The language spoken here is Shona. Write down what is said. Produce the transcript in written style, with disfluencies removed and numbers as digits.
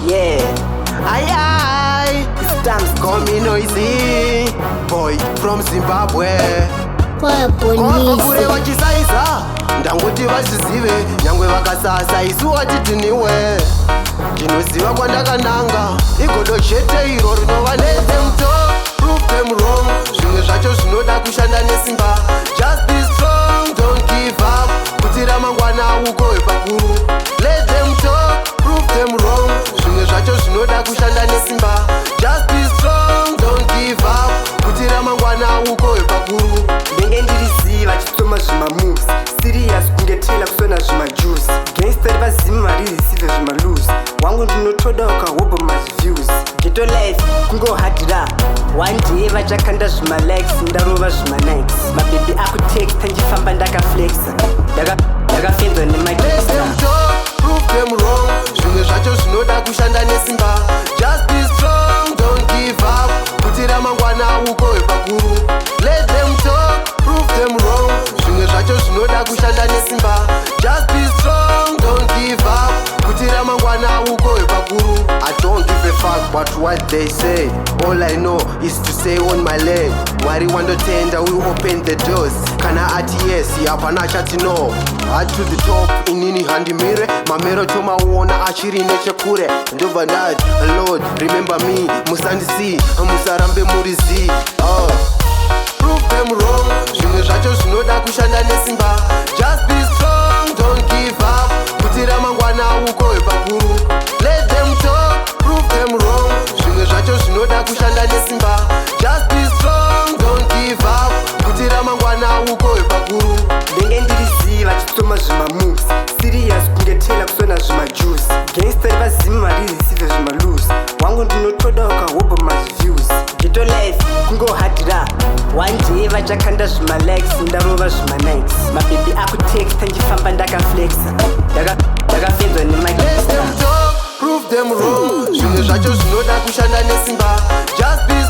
Yeah, it's times Call me noisy boy from Zimbabwe. Bonisa. Vachisaiza ndangoti vazvizive nyangwe vakasasa isu watitiniwe ndinoziva kwandakananga igodo chete iro rinova netemto prove them wrong zvimwe zvacho zvinoda kushanda nesimba just be strong don't give up kuti ramangwana uko wepakuru let them talk prove them wrong zvimwe zvacho zvinoda kushanda nesimba just be strong don't give up kuti ramangwana uko wepakuru ndenge ndiriziva chitsoma zvimamoves serious kunge taylor kusona zvimajuice gangster vazimi maririsive zvimalose wangu ndinotoda ukahobo mazviews geto life kungohadira one day vachakanda zvimalikes ndarova zvimanikes mabhebi akutext ndifamba ndakaflexa ndakafenzwa nemagangster prove them wrong zvimwe zvacho zvinoda kushanda nesimba just be strong don't give up kuti ramangwana uko wepakuru let them talk prove them wrong zvimwe zvacho zvinoda kushanda nesimba just be strong don't give up kuti ramangwana uko wepakuru I don't give a fuck about what they say all I know is to stay on my lane mwari wandotenda will open the doors kana ati yes hapana achati no hard to the top inini handimire mamero tomaona achiri nechekure ndobva ndati lord remember me musandisi musarambe murizi prove them wrong zvimwe zvacho zvinoda kushanda nesimba just be strong don't give up kuti ramangwana uko wepakuru let them talk prove them wrong zvimwe zvacho zvinoda kushanda nesimba just be strong don't give up kuti ramangwana uko wepakuru ndenge ndiriziva chitsoma zvimamoves serious kunge taylor kusona zvimajuice gangster vazimi maririsive zvimalose wangu ndinotoda ukahobo mazviews geto life kungohadira one day vachakanda zvimalikes ndarova zvimanikes mabhebi akutext ndifamba ndakaflexa ndakafenzwa nemagangster prove them wrong zvimwe zvacho zvinoda kushanda nesimba just be